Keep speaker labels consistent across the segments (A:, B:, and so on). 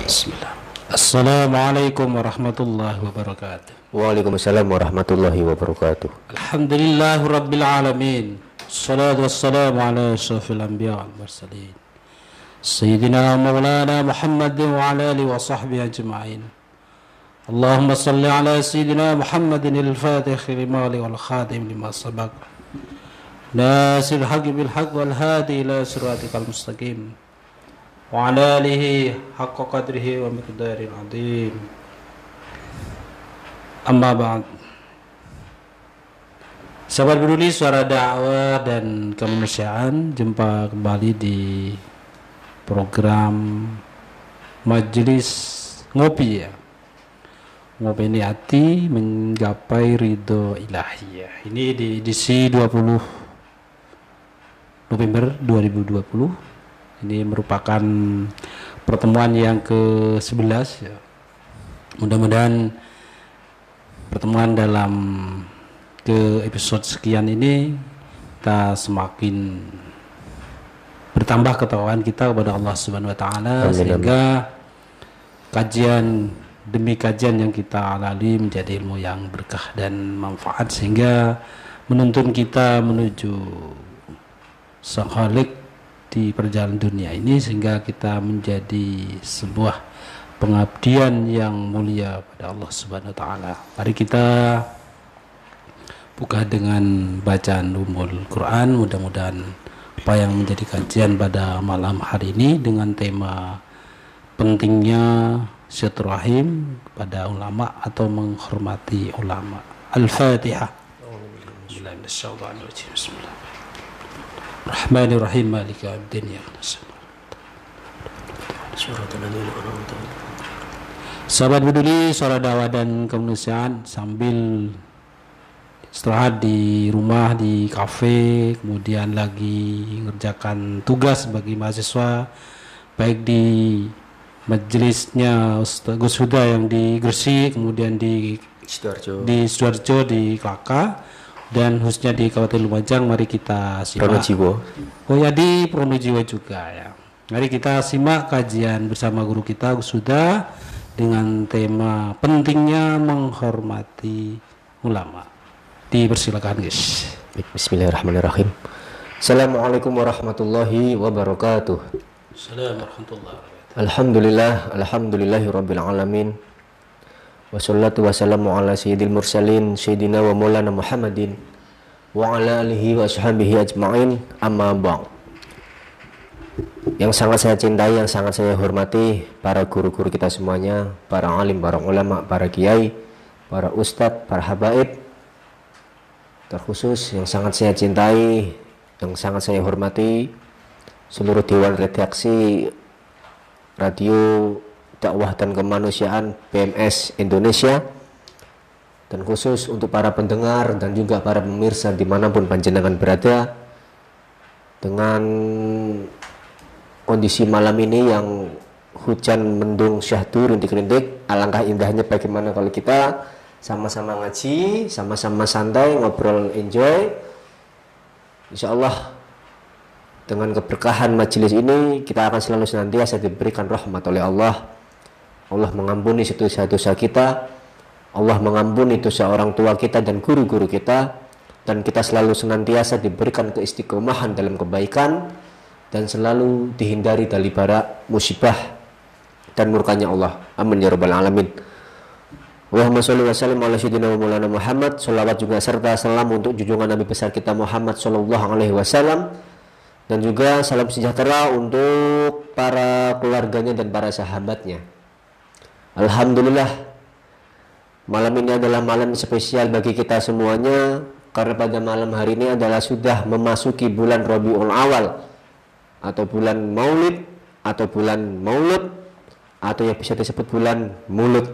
A: Bismillah. Assalamualaikum warahmatullahi wabarakatuh.
B: Waalaikumsalam warahmatullahi wabarakatuh.
A: Alhamdulillahi rabbil alamin. Assalatu wassalamu ala asyrafil anbiya wal mursalin. Sayyidina Maulana Muhammadin wa ala alihi wa sahbihi ajma'in. Allahumma salli ala Sayyidina Muhammadin al-fatih lima wal khatim lima sabaq. Nasir haqqi bil haqq wal hadi ila siratikal mustaqim. Wa ala alihi haqqa qadrihi wa miqdaril azim. Amma ba'd. Sahabat peduli suara dakwah dan kemanusiaan, jumpa kembali di program Majelis Ngopi ya. Ngopi ini hati menggapai ridho ilahi ya. Ini di edisi 20 November 2020. Ini merupakan pertemuan yang ke-11 ya. Mudah-mudahan pertemuan dalam ke episode sekian ini kita semakin bertambah ketakwaan kita kepada Allah Subhanahu wa taala, sehingga kajian demi kajian yang kita alami menjadi ilmu yang berkah dan manfaat, sehingga menuntun kita menuju Sang Khalik di perjalanan dunia ini, sehingga kita menjadi sebuah pengabdian yang mulia pada Allah Subhanahu wa taala. Mari kita buka dengan bacaan Ummul Quran. Mudah-mudahan apa yang menjadi kajian pada malam hari ini dengan tema pentingnya silaturahim kepada ulama atau menghormati ulama. Al-Fatihah. Bismillah. Rahmanirrahim, Maliki yaumiddin. Sahabat peduli suara dakwah dan kemanusiaan, sambil istirahat di rumah, di kafe, kemudian lagi mengerjakan tugas bagi mahasiswa, baik di majelisnya Ustaz Gus Huda yang di Gresik, kemudian di Sidoarjo, di Klaka, dan khususnya di Kabupaten Lumajang. Mari kita simak.
B: Pronojiwo.
A: Oh ya, di Pronojiwo juga ya. Mari kita simak kajian bersama guru kita Gus Huda dengan tema pentingnya menghormati ulama. Dipersilakan guys.
B: Bismillahirrahmanirrahim. Assalamualaikum warahmatullahi wabarakatuh.
A: Assalamualaikum warahmatullahi wabarakatuh.
B: Alhamdulillahi rabbil alamin. Wassalatu wassalamu ala sayyidil mursalin sayyidina wa maulana Muhammadin wa ala alihi wa ashabihi ajma'in, amma ba'd. Yang sangat saya cintai, yang sangat saya hormati para guru-guru kita semuanya, para alim, para ulama, para kiai, para ustadz, para habaib, terkhusus yang sangat saya cintai, yang sangat saya hormati seluruh dewan redaksi radio dakwah dan kemanusiaan PMS Indonesia, dan khusus untuk para pendengar dan juga para pemirsa dimanapun panjenengan berada. Dengan kondisi malam ini yang hujan mendung syahdur rintik-rintik, alangkah indahnya bagaimana kalau kita sama-sama ngaji, sama-sama santai, ngobrol, enjoy. Insya Allah dengan keberkahan majelis ini kita akan selalu senantiasa diberikan rahmat oleh Allah. Allah mengampuni dosa-dosa kita, Allah mengampuni dosa orang tua kita dan guru-guru kita, dan kita selalu senantiasa diberikan keistiqomahan dalam kebaikan dan selalu dihindari dari bara musibah dan murkanya Allah. Amin ya rabbal alamin. Allahumma sholli wa sallim ala sayyidina wa maulana Muhammad. Sholawat juga serta salam untuk junjungan Nabi besar kita Muhammad sallallahu alaihi wasallam, dan juga salam sejahtera untuk para keluarganya dan para sahabatnya. Alhamdulillah, malam ini adalah malam spesial bagi kita semuanya, karena pada malam hari ini adalah sudah memasuki bulan Rabiul Awal, atau bulan Maulid, atau bulan Maulud, atau yang bisa disebut bulan Mulud.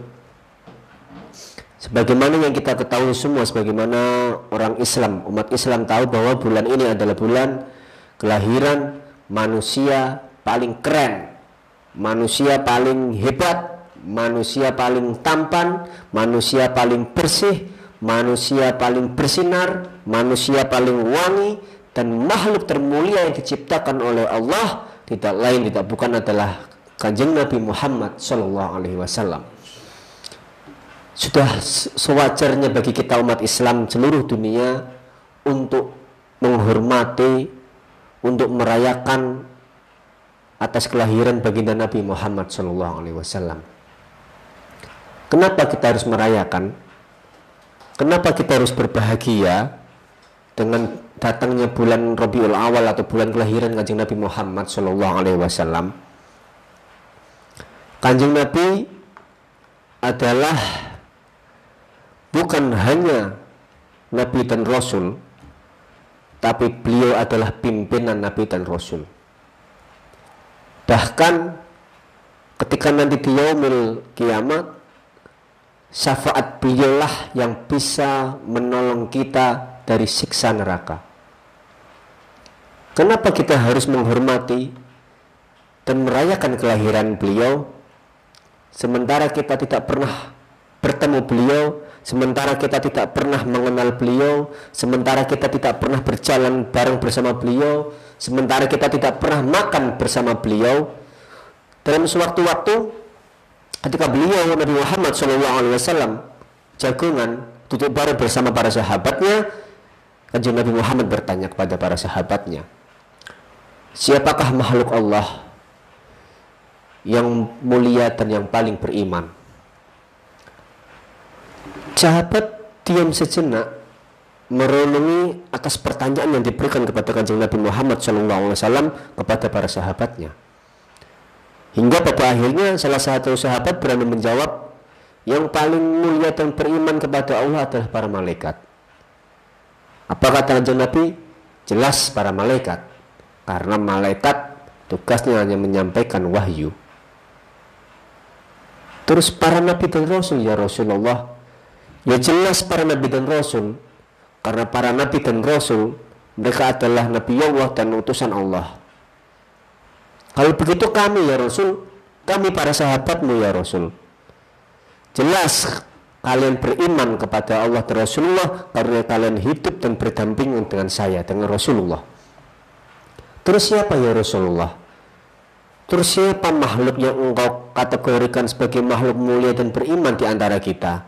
B: Sebagaimana yang kita ketahui semua, sebagaimana orang Islam, umat Islam tahu bahwa bulan ini adalah bulan kelahiran manusia paling keren, manusia paling hebat, manusia paling tampan, manusia paling bersih, manusia paling bersinar, manusia paling wangi, dan makhluk termulia yang diciptakan oleh Allah tidak lain tidak bukan adalah Kanjeng Nabi Muhammad Sallallahu Alaihi Wasallam. Sudah sewajarnya bagi kita umat Islam seluruh dunia untuk menghormati, untuk merayakan atas kelahiran baginda Nabi Muhammad Sallallahu Alaihi Wasallam. Kenapa kita harus merayakan? Kenapa kita harus berbahagia dengan datangnya bulan Rabiul Awal atau bulan kelahiran Kanjeng Nabi Muhammad Sallallahu Alaihi Wasallam? Kanjeng Nabi adalah bukan hanya Nabi dan Rasul, tapi beliau adalah pimpinan Nabi dan Rasul. Bahkan ketika nanti di yaumil kiamat, syafaat beliaulah yang bisa menolong kita dari siksa neraka. Kenapa kita harus menghormati dan merayakan kelahiran beliau, sementara kita tidak pernah bertemu beliau, sementara kita tidak pernah mengenal beliau, sementara kita tidak pernah berjalan bareng bersama beliau, sementara kita tidak pernah makan bersama beliau? Dalam sewaktu-waktu ketika beliau Nabi Muhammad SAW jagungan duduk bareng bersama para sahabatnya, Kanjeng Nabi Muhammad bertanya kepada para sahabatnya, siapakah makhluk Allah yang mulia dan yang paling beriman? Sahabat diam sejenak merenungi atas pertanyaan yang diberikan kepada Kanjeng Nabi Muhammad SAW kepada para sahabatnya. Hingga pada akhirnya salah satu sahabat berani menjawab, yang paling mulia dan beriman kepada Allah adalah para malaikat. Apa kata Kanjeng Nabi? Jelas para malaikat, karena malaikat tugasnya hanya menyampaikan wahyu. Terus para nabi dan rasul ya Rasulullah? Ya jelas para nabi dan rasul, karena para nabi dan rasul mereka adalah nabi Allah dan utusan Allah. Kalau begitu kami ya Rasul, kami para sahabatmu ya Rasul, jelas kalian beriman kepada Allah dan Rasulullah karena kalian hidup dan berdampingan dengan saya, dengan Rasulullah. Terus siapa ya Rasulullah? Terus siapa makhluk yang engkau kategorikan sebagai makhluk mulia dan beriman di antara kita?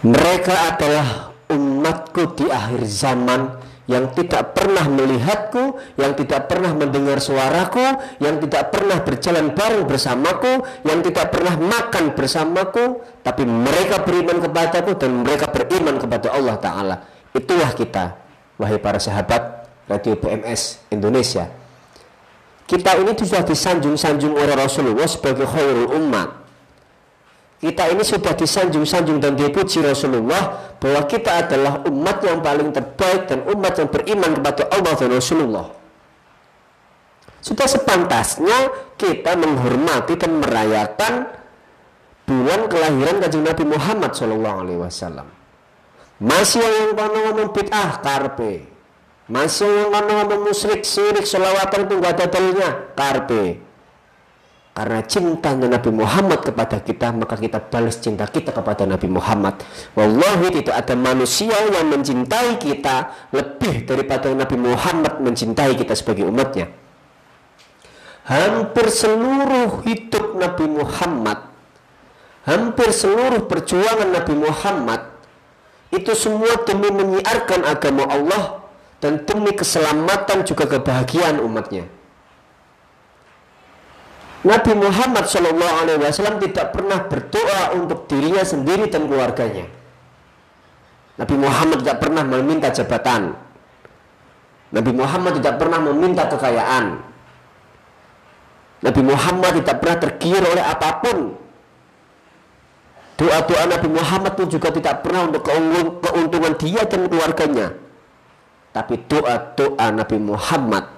B: Mereka adalah umatku di akhir zaman, yang tidak pernah melihatku, yang tidak pernah mendengar suaraku, yang tidak pernah berjalan bareng bersamaku, yang tidak pernah makan bersamaku, tapi mereka beriman kepadaku dan mereka beriman kepada Allah Ta'ala. Itulah kita, wahai para sahabat Radio PMS Indonesia. Kita ini sudah disanjung-sanjung oleh Rasulullah sebagai khairul ummah. Kita ini sudah disanjung-sanjung dan dipuji Rasulullah bahwa kita adalah umat yang paling terbaik dan umat yang beriman kepada Allah dan Rasulullah. Sudah sepantasnya kita menghormati dan merayakan bulan kelahiran Kanjeng Nabi Muhammad SAW. Masih yang ngomong bid'ah karpe, masih yang ngomong musyrik, syirik, selawatan itu gak ada dalilnya karpe. Karena cintanya Nabi Muhammad kepada kita, maka kita balas cinta kita kepada Nabi Muhammad. Wallahi tidak ada manusia yang mencintai kita lebih daripada Nabi Muhammad mencintai kita sebagai umatnya. Hampir seluruh hidup Nabi Muhammad, hampir seluruh perjuangan Nabi Muhammad, itu semua demi menyiarkan agama Allah dan demi keselamatan juga kebahagiaan umatnya. Nabi Muhammad SAW tidak pernah berdoa untuk dirinya sendiri dan keluarganya. Nabi Muhammad tidak pernah meminta jabatan. Nabi Muhammad tidak pernah meminta kekayaan. Nabi Muhammad tidak pernah tergiur oleh apapun. Doa-doa Nabi Muhammad pun juga tidak pernah untuk keuntungan dia dan keluarganya. Tapi doa-doa Nabi Muhammad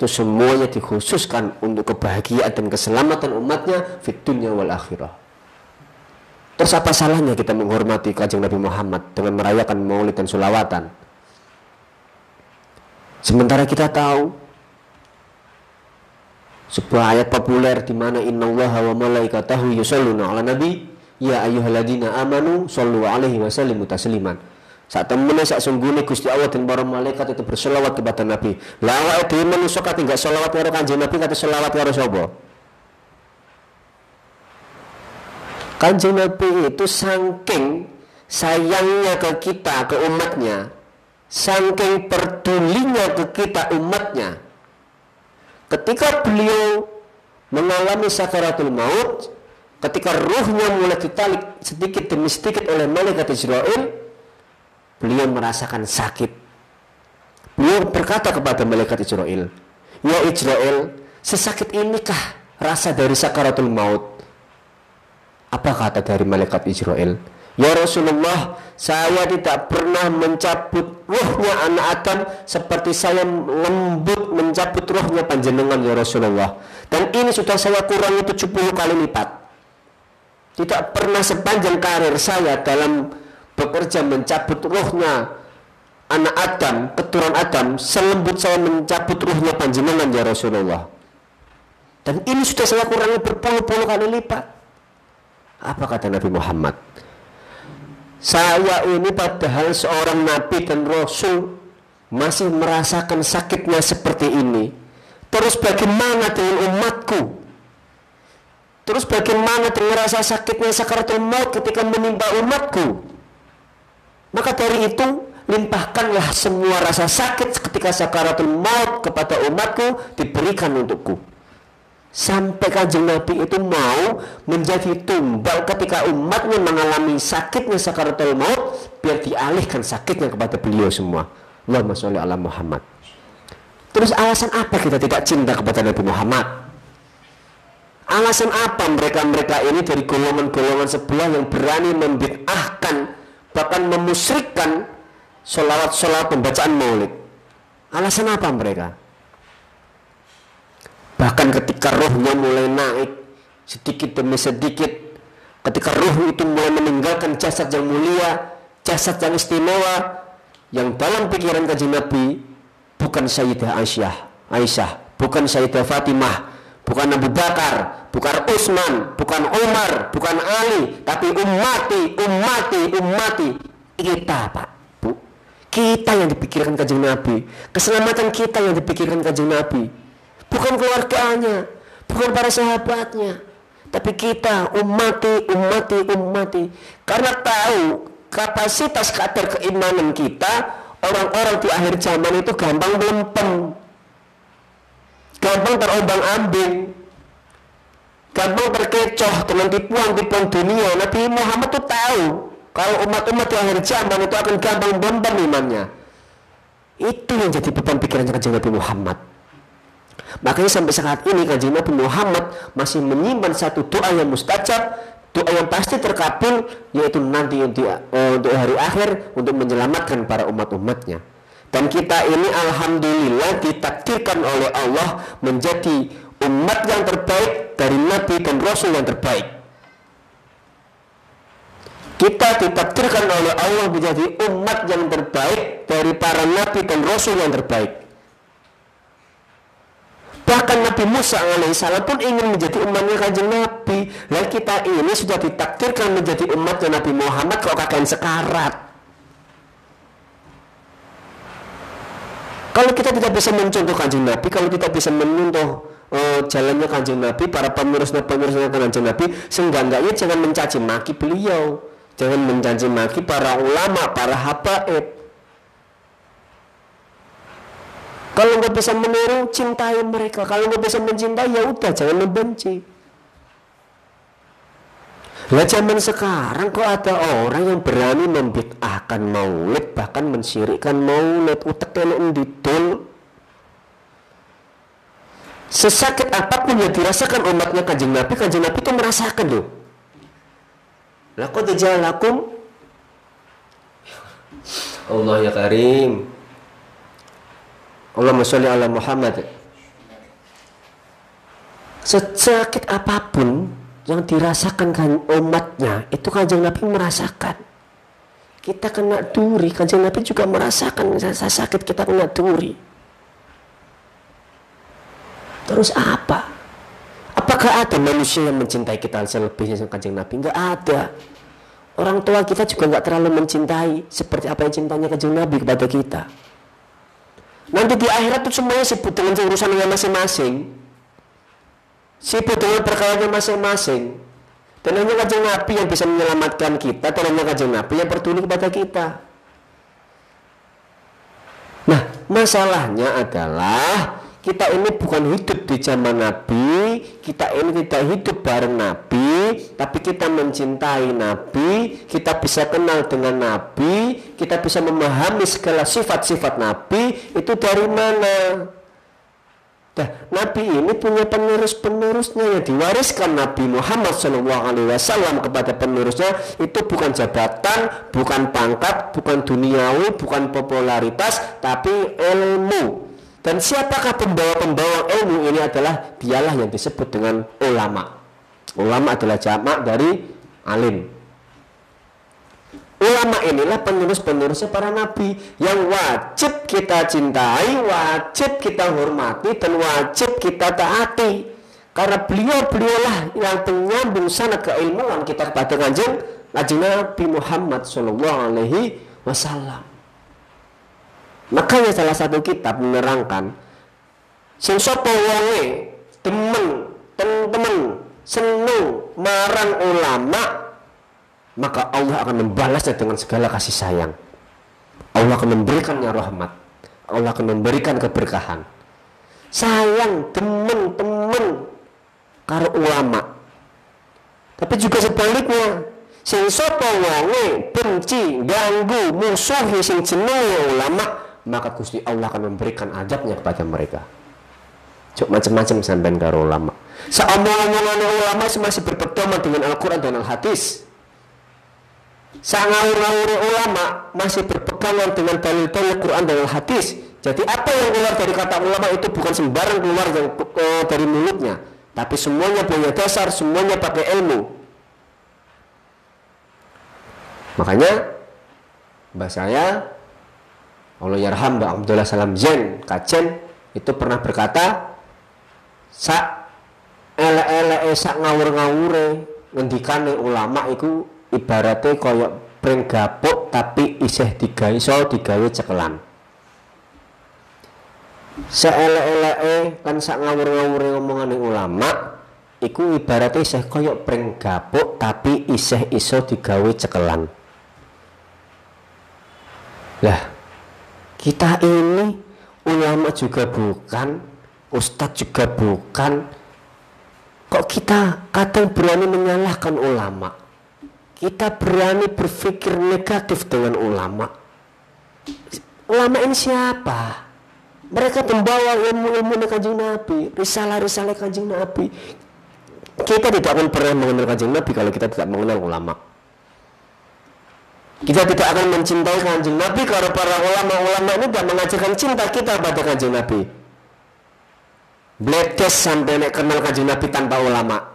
B: itu semuanya dikhususkan untuk kebahagiaan dan keselamatan umatnya fid dunya wal akhirah. Terus apa salahnya kita menghormati Kanjeng Nabi Muhammad dengan merayakan maulid dan sulawatan? Sementara kita tahu sebuah ayat populer di mana innallaha wa malaikatahu yusholluna 'alan nabi ya ayyuhalladzina amanu shollu 'alaihi wa sallimu tasliman. Sak temene sak sunggune Gusti Allah dan para malaikat itu berselawat kepada Nabi. Lah awake dhewe manungsa kate enggak selawat karo Kanjeng Nabi, kate selawat karo sapa? Kanjeng Nabi itu saking sayangnya ke kita, ke umatnya, saking pedulinya ke kita umatnya. Ketika beliau mengalami sakaratul maut, ketika ruhnya mulai ditarik sedikit demi sedikit oleh malaikat Israel, beliau merasakan sakit. Beliau berkata kepada malaikat Israel, "Ya Israel, sesakit inikah rasa dari sakaratul maut?" Apa kata dari malaikat Israel? "Ya Rasulullah, saya tidak pernah mencabut ruhnya anak Adam seperti saya lembut mencabut ruhnya panjenengan ya Rasulullah. Dan ini sudah saya kurangi 70 kali lipat. Tidak pernah sepanjang karir saya dalam bekerja mencabut ruhnya anak Adam, keturunan Adam, selembut saya mencabut ruhnya panjenengan ya Rasulullah. Dan ini sudah saya kurangi berpuluh-puluh kali lipat." Apa kata Nabi Muhammad? "Saya ini padahal seorang Nabi dan Rasul masih merasakan sakitnya seperti ini. Terus bagaimana dengan umatku? Terus bagaimana dengan rasa sakitnya sakaratul maut ketika menimpa umatku? Maka dari itu, limpahkanlah semua rasa sakit ketika sakaratul maut kepada umatku diberikan untukku." Sampai Kanjeng Nabi itu mau menjadi tumbal ketika umatnya mengalami sakitnya sakaratul maut, biar dialihkan sakitnya kepada beliau semua. Allahumma sholli ala Muhammad. Terus alasan apa kita tidak cinta kepada Nabi Muhammad? Alasan apa mereka-mereka ini dari golongan-golongan sebelah yang berani membid'ahkan, bahkan memusyrikkan sholawat-sholawat pembacaan maulid? Alasan apa mereka? Bahkan ketika rohnya mulai naik sedikit demi sedikit, ketika roh itu mulai meninggalkan jasad yang mulia, jasad yang istimewa, yang dalam pikiran Kanjeng Nabi bukan Sayyidah Aisyah, bukan Sayyidah Fatimah, bukan Abu Bakar, bukan Utsman, bukan Umar, bukan Ali, tapi ummati kita, Pak, Bu. Kita yang dipikirkan Kanjeng Nabi, keselamatan kita yang dipikirkan Kanjeng Nabi, bukan keluarganya, bukan para sahabatnya, tapi kita ummati. Karena tahu kapasitas kadar keimanan kita, orang-orang di akhir zaman itu gampang melempem, gampang terombang-ambing, gampang terkecoh dengan tipuan-tipuan dunia. Nabi Muhammad itu tahu kalau umat-umat di akhir zaman itu akan gampang melempem imannya. Itu yang jadi beban pikirannya Kanjeng Nabi Muhammad. Makanya sampai saat ini Kanjeng Nabi Muhammad masih menyimpan satu doa yang mustajab, doa yang pasti terkabul, yaitu nanti untuk hari akhir untuk menyelamatkan para umat-umatnya. Dan kita ini alhamdulillah ditakdirkan oleh Allah menjadi umat yang terbaik dari Nabi dan Rasul yang terbaik. Kita ditakdirkan oleh Allah menjadi umat yang terbaik dari para Nabi dan Rasul yang terbaik. Bahkan Nabi Musa alaihissalam pun ingin menjadi umatnya Kanjeng Nabi. Lah kita ini sudah ditakdirkan menjadi umatnya Nabi Muhammad kok kakek sekarat. Kalau kita tidak bisa mencontoh Kanjeng Nabi, kalau kita bisa menyentuh jalannya Kanjeng Nabi, para penerusnya Kanjeng Nabi, seenggak-enggaknya jangan mencaci maki beliau, jangan mencaci maki para ulama, para habaib. Kalau nggak bisa meniru, cintai mereka. Kalau nggak bisa mencintai, ya udah, jangan membenci. Lah zaman sekarang kok ada orang yang berani membid'ahkan maulid, bahkan mensyirikkan maulid, uteknya ndidul. Sesakit apapun yang dirasakan umatnya Kanjeng Nabi itu merasakan loh. Laqad ja'alakum Allah ya Karim. Allahumma sholli ala Muhammad. Sesakit apapun yang dirasakan kan umatnya, itu Kanjeng Nabi merasakan. Kita kena duri, Kanjeng Nabi juga merasakan rasa sakit kita kena duri. Terus apa? Apakah ada manusia yang mencintai kita selebihnya Kanjeng Nabi? Enggak ada. Orang tua kita juga nggak terlalu mencintai seperti apa yang cintanya kanjeng Nabi kepada kita. Nanti di akhirat itu semuanya sibuk dengan urusannya masing-masing, sibuk dengan perkaranya masing-masing. Dan hanya kanjeng Nabi yang bisa menyelamatkan kita, dan hanya kanjeng Nabi yang peduli kepada kita. Nah, masalahnya adalah kita ini bukan hidup di zaman Nabi, kita ini tidak hidup bareng Nabi, tapi kita mencintai Nabi, kita bisa kenal dengan Nabi, kita bisa memahami segala sifat-sifat Nabi, itu dari mana? Nah, Nabi ini punya penerus-penerusnya yang diwariskan Nabi Muhammad SAW kepada penerusnya. Itu bukan jabatan, bukan pangkat, bukan duniawi, bukan popularitas, tapi ilmu. Dan siapakah pembawa-pembawa ilmu ini adalah dialah yang disebut dengan ulama. Ulama adalah jamak dari alim. Ulama inilah penerus-penerusnya para nabi yang wajib kita cintai, wajib kita hormati, dan wajib kita taati. Karena beliau-beliaulah yang penyambung sanad keilmuan kita kepada kanjeng Nabi Muhammad SAW. Makanya salah satu kitab menerangkan, sing sapa wonge temen seneng marang ulama, maka Allah akan membalasnya dengan segala kasih sayang. Allah akan memberikannya rahmat. Allah akan memberikan keberkahan. Sayang temen karo ulama. Tapi juga sebaliknya, sing sapa wonge benci, ganggu, musuhi sing jenenge ulama, maka Gusti Allah akan memberikan azabnya kepada mereka. Cuk macam-macam sampean karo ulama. Saomong-omongane ulama masih berpedoman dengan Al-Qur'an dan Al-Hadis. Sangawur-ngawur ulama masih berpegangan dengan dalil-dalil Quran dan Hadis. Jadi apa yang keluar dari kata ulama itu bukan sembarang keluar dari mulutnya, tapi semuanya punya dasar, semuanya pakai ilmu. Makanya mbah saya Allah yarham Mbak Abdullah Salam Zain Kajen itu pernah berkata, sak ele-ele sak ngawur-ngawure ngendikane ulama iku ibaratnya koyok pring gapuk tapi isih digawe cekelan. Seelek-eleke kan sak ngawur-ngawure ngomongane ulama iku ibaratnya isih koyok pring gapuk tapi isih iso digawe cekelan. Lah, kita ini ulama juga bukan, ustadz juga bukan. Kok kita kadang berani menyalahkan ulama? Kita berani berpikir negatif dengan ulama. Ulama ini siapa? Mereka pembawa ilmu-ilmu kanjeng Nabi, risalah-risalah kanjeng Nabi. Kita tidak akan pernah mengenal kanjeng Nabi kalau kita tidak mengenal ulama. Kita tidak akan mencintai kanjeng Nabi kalau para ulama-ulama ini tidak mengajarkan cinta kita pada kanjeng Nabi. Bledes sampai nek kenal kanjeng Nabi tanpa ulama.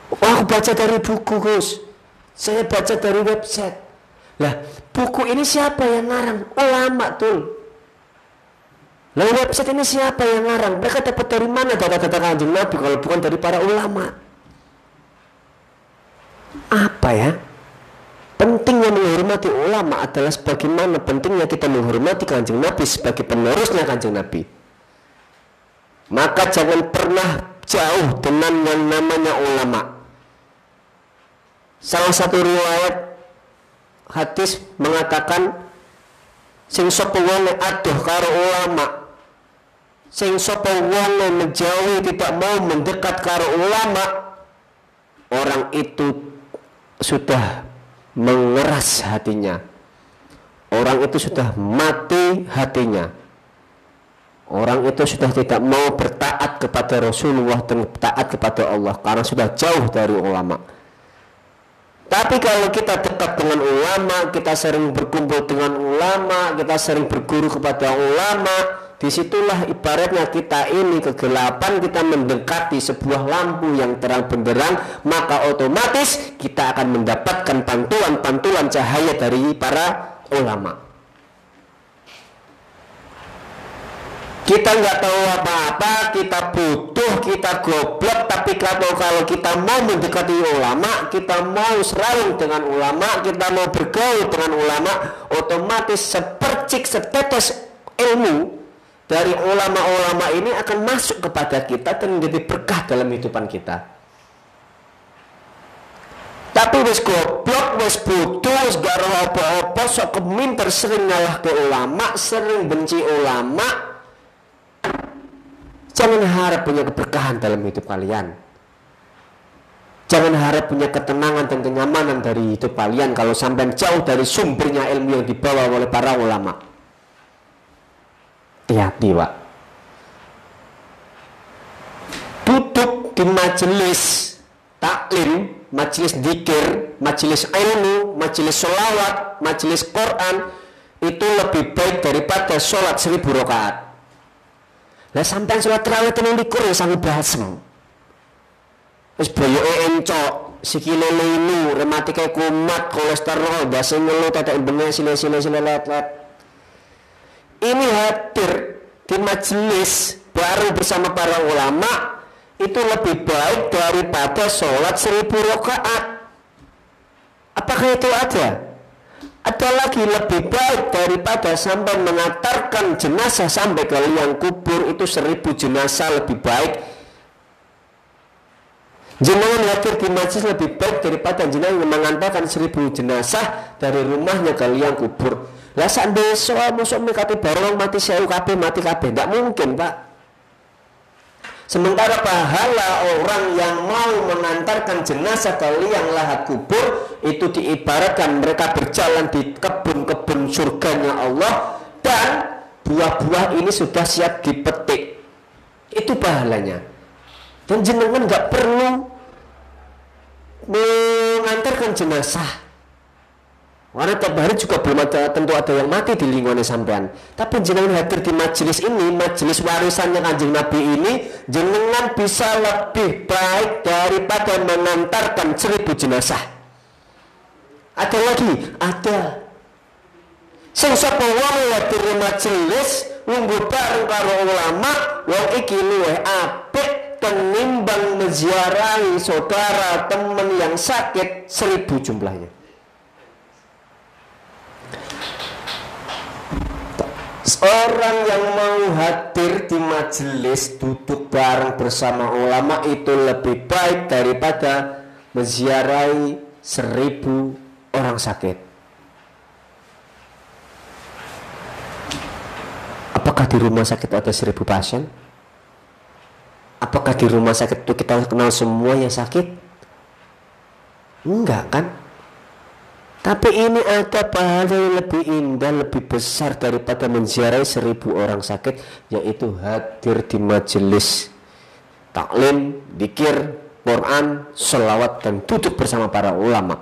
B: Aku baca dari buku, Gus. Saya baca dari website. Lah, buku ini siapa yang ngarang? Ulama tuh. Lah, website ini siapa yang ngarang? Mereka dapat dari mana data-data kanjeng Nabi kalau bukan dari para ulama? Apa ya? Pentingnya menghormati ulama adalah sebagaimana pentingnya kita menghormati kanjeng Nabi sebagai penerusnya kanjeng Nabi. Maka jangan pernah jauh dengan yang namanya ulama. Salah satu riwayat hadis mengatakan, sing sapa wonge adoh karo ulama, sing sapa wonge menjauhi tidak mau mendekat karo ulama, orang itu sudah mengeras hatinya. Orang itu sudah mati hatinya. Orang itu sudah tidak mau bertaat kepada Rasulullah dan taat kepada Allah karena sudah jauh dari ulama. Tapi kalau kita dekat dengan ulama, kita sering berkumpul dengan ulama, kita sering berguru kepada ulama, disitulah ibaratnya kita ini kegelapan, kita mendekati sebuah lampu yang terang benderang, maka otomatis kita akan mendapatkan pantulan-pantulan cahaya dari para ulama. Kita nggak tahu apa-apa apa, kita butuh, kita goblok, tapi kalau kita mau mendekati ulama, kita mau seraung dengan ulama, kita mau bergaul dengan ulama, otomatis sepercik setetes ilmu dari ulama-ulama ini akan masuk kepada kita dan menjadi berkah dalam kehidupan kita. Tapi wis goblok, wis butuh, wis gak roh apa-apa, sok keminter, sering ngalah ke ulama, sering benci ulama. Jangan harap punya keberkahan dalam hidup kalian. Jangan harap punya ketenangan dan kenyamanan dari hidup kalian kalau sampai jauh dari sumbernya ilmu yang dibawa oleh para ulama. Hati-hati, Pak. Duduk di majelis taklim, majelis dzikir, majelis ilmu, majelis sholawat, majelis Quran itu lebih baik daripada sholat 1000 rakaat. Lah sampean sholat tarawih tenan likur ya sanggup basem. Wis boyoke encok, sikile linu, rematike kumat, kolesterol, dase ngelu, tetek bengi sile-sile let-let. Ini hadir di majelis baru bersama para ulama itu lebih baik daripada sholat 1000 rakaat. Apakah itu ada? Ada lagi lebih baik daripada sampai mengantarkan jenazah sampai ke liang kubur, itu 1000 jenazah lebih baik. Jenazah hadir di majlis lebih baik daripada jenazah yang mengantarkan 1000 jenazah dari rumahnya ke liang kubur. Lah sak desa mosok mikate bareng mati 1000 kabeh mati kabeh, ndak mungkin, Pak. Sementara pahala orang yang mau mengantarkan jenazah ke liang lahat kubur itu diibaratkan mereka berjalan di kebun-kebun surganya Allah dan buah-buah ini sudah siap dipetik. Itu pahalanya. Dan jenengan nggak perlu mengantarkan jenazah. Karena tiap hari juga belum tentu ada yang mati di lingkungan sampean. Tapi jenengan hadir di majelis ini, majelis warisannya Kanjeng Nabi ini, jenengan bisa lebih baik daripada mengantarkan 1000 jenazah. Ada lagi? Ada. Sing sapa wong hadir di majelis ngunggu bareng karo ulama, wong iki luwih apik tenimbang menziarahi saudara teman yang sakit 1000 jumlahnya. Orang yang mau hadir di majelis duduk bareng bersama ulama itu lebih baik daripada menziarahi 1000 orang sakit. Apakah di rumah sakit ada 1000 pasien? Apakah di rumah sakit itu kita kenal semua yang sakit? Enggak kan? Tapi ini ada pahala yang lebih indah, lebih besar daripada menziarahi 1000 orang sakit, yaitu hadir di majelis taklim, dzikir, Quran, sholawat, dan duduk bersama para ulama.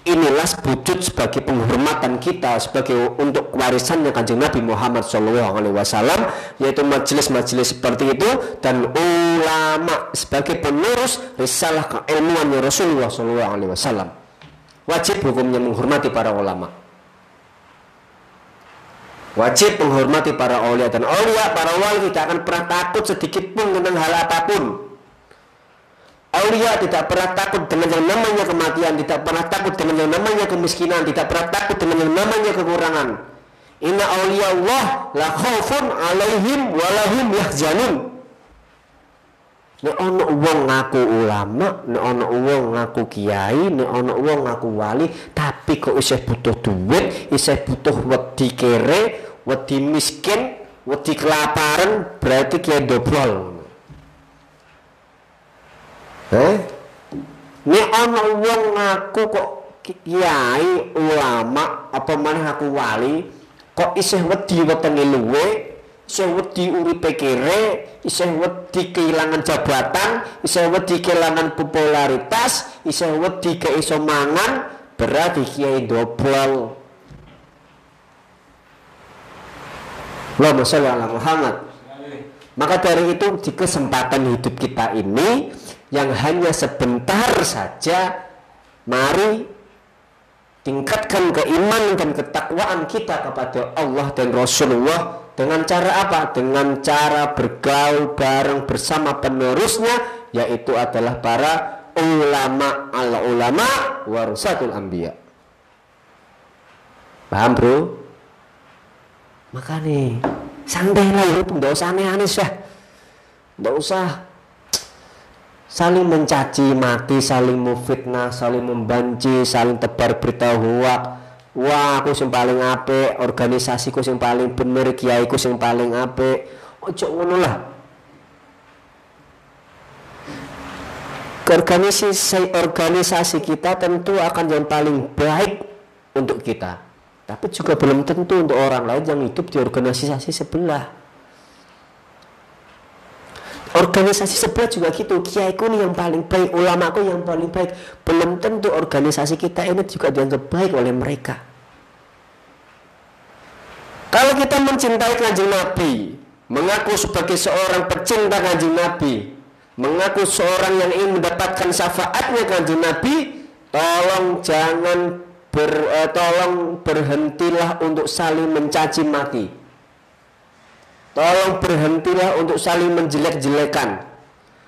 B: Inilah wujud sebagai penghormatan kita sebagai untuk warisannya Kanjeng Nabi Muhammad SAW, yaitu majelis-majelis seperti itu, dan ulama sebagai penerus risalah keilmuannya Rasulullah SAW. Wajib hukumnya menghormati para ulama. Wajib menghormati para aulia dan aulia, para wali tidak akan pernah takut sedikit pun tentang hal apapun. Aulia tidak pernah takut dengan yang namanya kematian, tidak pernah takut dengan yang namanya kemiskinan, tidak pernah takut dengan yang namanya kekurangan. Inna aulia Allah la khaufun alaihim walahum yahzanun. Nek ana wong ngaku ulama, nek ana wong ngaku kiai, nek ana wong ngaku wali, tapi kok isih butuh duit, isih butuh wedi kere, wedi miskin, wedi kelaparan, berarti kiai dobrol. Nek ana wong ngaku kok kiai, ulama, apa maneh ngaku wali, kok isih wedi wetenge luwe, isih wedi uripe kere, isih wedi kehilangan jabatan, isih wedi kehilangan popularitas, isih wedi gak iso mangan, berarti kiai dobol. Allahumma sholli ala Muhammad. Maka dari itu di kesempatan hidup kita ini yang hanya sebentar saja, mari tingkatkan keimanan dan ketakwaan kita kepada Allah dan Rasulullah Dengan cara apa? Dengan cara bergaul bareng bersama penerusnya, yaitu adalah para ulama. Al-ulama warasatul anbiya. Paham bro? Makanya santai lah ya, tidak usah aneh-aneh sah. Tidak usah saling mencaci maki, saling memfitnah, saling membanci, saling tebar berita hoak. Wah, aku sing paling apik, organisasiku sing paling bener, kiaiku sing paling apik. Ojo ngono lah. Organisasi kita tentu akan yang paling baik untuk kita, tapi juga belum tentu untuk orang lain yang hidup di organisasi sebelah. Organisasi sebelah juga gitu, kiaiku nih yang paling baik, ulamaku yang paling baik, belum tentu organisasi kita ini juga dianggap baik oleh mereka. Kalau kita mencintai Kanjeng Nabi, mengaku sebagai seorang pecinta Kanjeng Nabi, mengaku seorang yang ingin mendapatkan syafaatnya Kanjeng Nabi, tolong berhentilah untuk saling mencaci maki. Tolong berhentilah untuk saling menjelek-jelekan.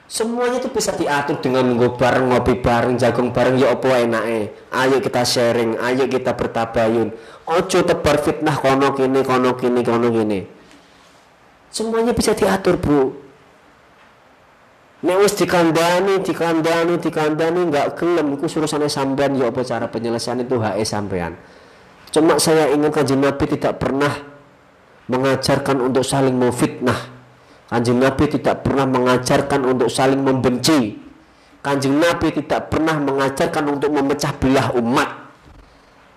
B: Semuanya itu bisa diatur dengan ngopi bareng, jagung bareng, ya apa enake. Ayo kita sharing, ayo kita bertabayun. Ojo tebar fitnah kono kini. Semuanya bisa diatur, bro. Nek wis dikandani enggak gelem iku urusane sampean, ya apa cara penyelesaian itu hak sampean. Cuma saya ingin Kanjeng Nabi tidak pernah mengajarkan untuk saling memfitnah. Kanjeng Nabi tidak pernah mengajarkan untuk saling membenci. Kanjeng Nabi tidak pernah mengajarkan untuk memecah belah umat.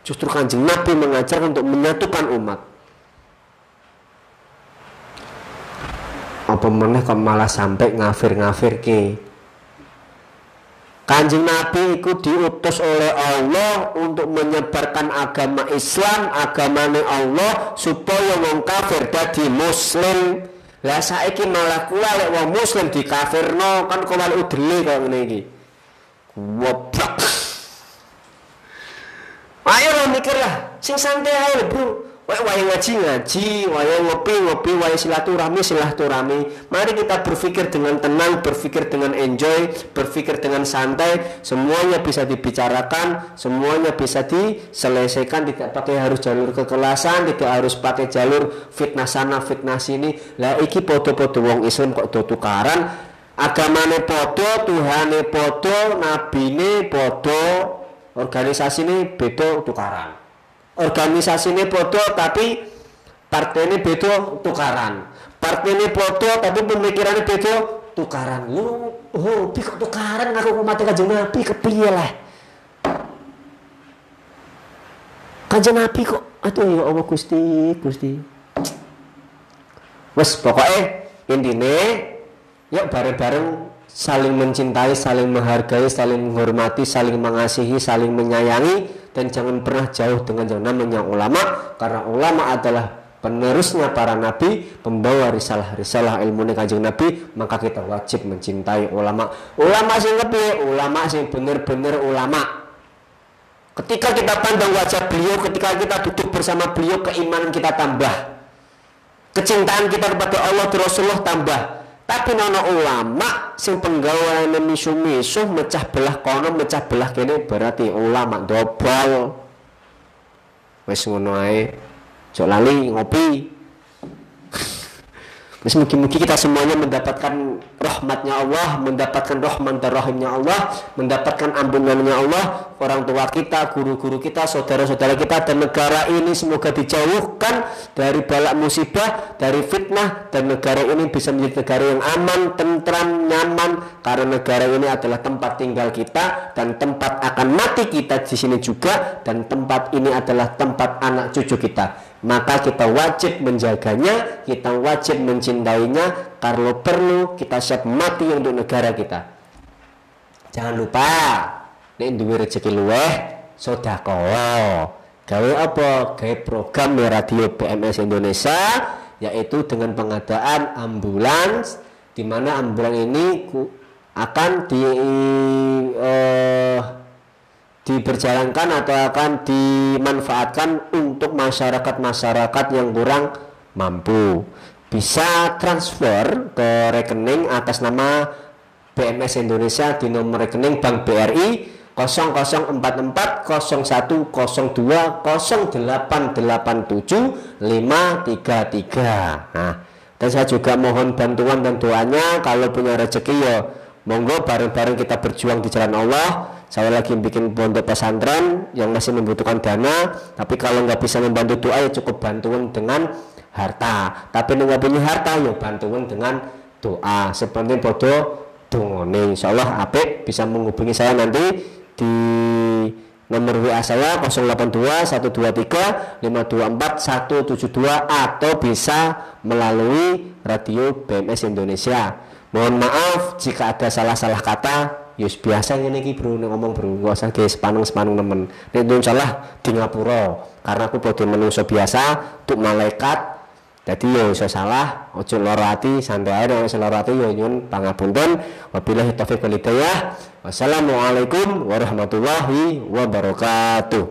B: Justru Kanjeng Nabi mengajarkan untuk menyatukan umat. Apa meneh kok malah sampai ngafir ke. Kanjeng Nabi itu diutus oleh Allah untuk menyebarkan agama Islam, agamane Allah, supaya wong kafir dadi muslim. Lah saiki malah kula lek wong muslim dikafirno, kan kok malah udele kok ngene iki. Goblok. Ayo lo mikir lah, sing santai ae bro. Wae ngaji, wae ngopi, wae silaturahmi. Mari kita berpikir dengan tenang, berpikir dengan enjoy, berpikir dengan santai. Semuanya bisa dibicarakan, semuanya bisa diselesaikan. Tidak pakai harus jalur kekerasan, tidak harus pakai jalur fitnah sana, fitnah sini. Lah iki podo-podo wong Islam kok do tukaran. Agamane podo, Tuhane podo, nabine podo, organisasine beda tukaran. Organisasi ini podo tapi partai ini beda tukaran. Partai ini podo tapi pemikirannya beda tukaran. Lu hobi kok tukaran ngaku mati Kanjeng Nabi kepiye lah. Kanjeng Nabi kok aduh ya Allah Gusti. Wes pokoknya intine yuk bareng-bareng saling mencintai, saling menghargai, saling menghormati, saling mengasihi, saling menyayangi. Dan jangan pernah jauh dengan yang namanya ulama, karena ulama adalah penerusnya para nabi, pembawa risalah ilmu Kanjeng Nabi. Maka kita wajib mencintai ulama. Ulama sing kepiye? Ulama sing bener-bener ulama. Ketika kita pandang wajah beliau, ketika kita duduk bersama beliau, keimanan kita tambah, kecintaan kita kepada Allah dan Rasulullah tambah. Tapi nono ulama sing penggaweane misu-misu, mecah belah kono, mecah belah kene, berarti ulama dobol. Wis ngono ae. Jok lali ngopi. Wis mugi-mugi kita semuanya mendapatkan rahmatnya Allah, mendapatkan rahman dan rahimnya Allah, mendapatkan ampunannya Allah. Orang tua kita, guru-guru kita, saudara-saudara kita, dan negara ini semoga dijauhkan dari bala musibah, dari fitnah, dan negara ini bisa menjadi negara yang aman, tentram, nyaman, karena negara ini adalah tempat tinggal kita dan tempat akan mati kita di sini juga, dan tempat ini adalah tempat anak cucu kita. Maka kita wajib menjaganya, kita wajib mencintainya. Kalau perlu kita siap mati untuk negara kita. Jangan lupa, nek duwe rezeki luweh, sedekah. Gawe apa? Gawe program di radio BMS Indonesia, yaitu dengan pengadaan ambulans, di mana ambulans ini akan diberjalankan atau akan dimanfaatkan untuk masyarakat yang kurang mampu. Bisa transfer ke rekening atas nama BMS Indonesia di nomor rekening Bank BRI 004401020887 Nah, dan saya juga mohon bantuan dan doanya. Kalau punya rezeki ya monggo bareng-bareng kita berjuang di jalan Allah. Saya lagi bikin pondok pesantren yang masih membutuhkan dana, tapi kalau nggak bisa membantu doa ya cukup bantuan dengan harta. Tapi nggak punya harta ya bantuan dengan doa. Seperti bodoh dongone. Insyaallah apik bisa menghubungi saya nanti di nomor WA saya 082 123 524 172 atau bisa melalui radio BMS Indonesia. Mohon maaf jika ada salah-salah kata. Yus biasa ini bro ngomong bro, gak usah ke sepaneng temen. Ini insyaallah di ngapura karena aku bodoh manusia biasa untuk malaikat. Jadi yo iso salah, ojo lara ati, santai ae nek lara ati yo nyuwun pangapunten. Wabillahi taufiq wal hidayah. Wassalamualaikum warahmatullahi wabarakatuh.